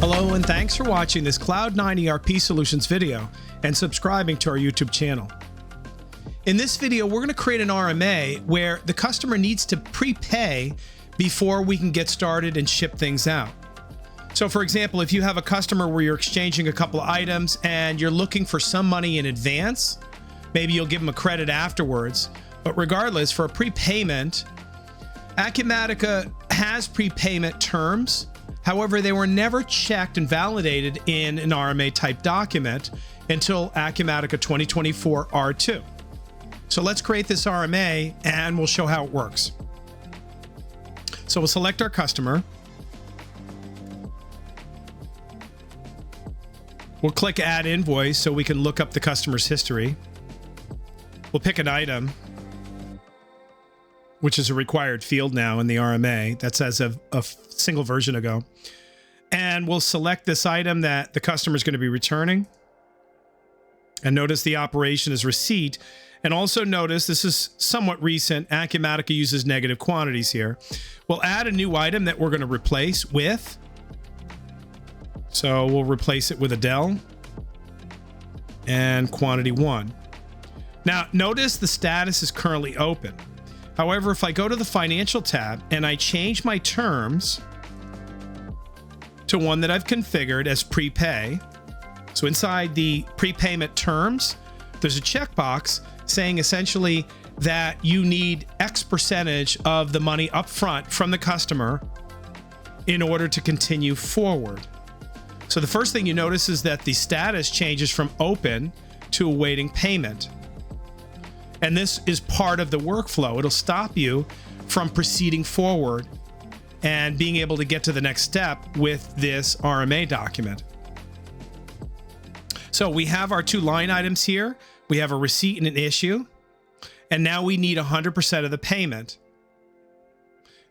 Hello and thanks for watching this Cloud9 ERP Solutions video and subscribing to our YouTube channel. In this video, we're going to create an RMA where the customer needs to prepay before we can get started and ship things out. So for example, if you have a customer where you're exchanging a couple of items and you're looking for some money in advance, maybe you'll give them a credit afterwards, but regardless, for a prepayment, Acumatica has prepayment terms. However, they were never checked and validated in an RMA type document until Acumatica 2024 R2. So let's create this RMA and we'll show how it works. So we'll select our customer. We'll click Add Invoice so we can look up the customer's history. We'll pick an item, which is a required field now in the RMA. That's as of a single version ago. And we'll select this item that the customer is going to be returning. And notice the operation is receipt. And also notice, this is somewhat recent, Acumatica uses negative quantities here. We'll add a new item that we're going to replace with. So we'll replace it with a Dell and quantity 1. Now, notice the status is currently open. However, if I go to the Financial tab and I change my terms to one that I've configured as prepay, so inside the prepayment terms, there's a checkbox saying essentially that you need X percentage of the money up front from the customer in order to continue forward. So the first thing you notice is that the status changes from open to awaiting payment. And this is part of the workflow. It'll stop you from proceeding forward and being able to get to the next step with this RMA document. So we have our two line items here. We have a receipt and an issue. And now we need 100% of the payment.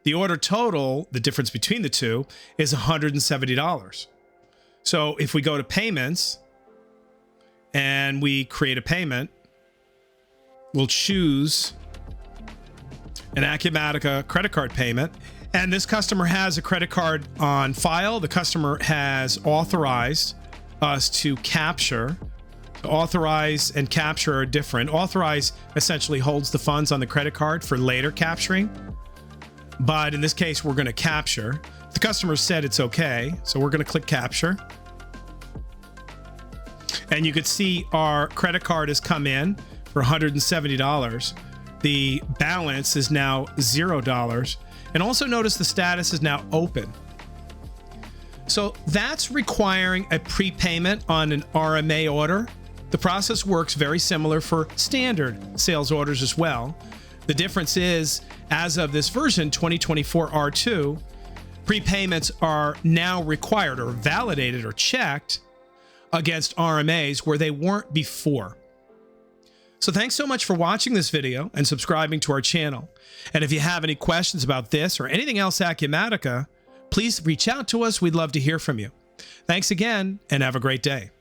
The order total, the difference between the two, is $170. So if we go to payments and we create a payment, we'll choose an Acumatica credit card payment. And this customer has a credit card on file. The customer has authorized us to capture. Authorize and capture are different. Authorize essentially holds the funds on the credit card for later capturing. But in this case, we're going to capture. The customer said it's okay, so we're going to click capture. And you could see our credit card has come in for $170. The balance is now $0. And also notice the status is now open. So that's requiring a prepayment on an RMA order. The process works very similar for standard sales orders as well. The difference is, as of this version, 2024 R2, prepayments are now required or validated or checked against RMAs where they weren't before. So thanks so much for watching this video and subscribing to our channel. And if you have any questions about this or anything else Acumatica, please reach out to us. We'd love to hear from you. Thanks again and have a great day.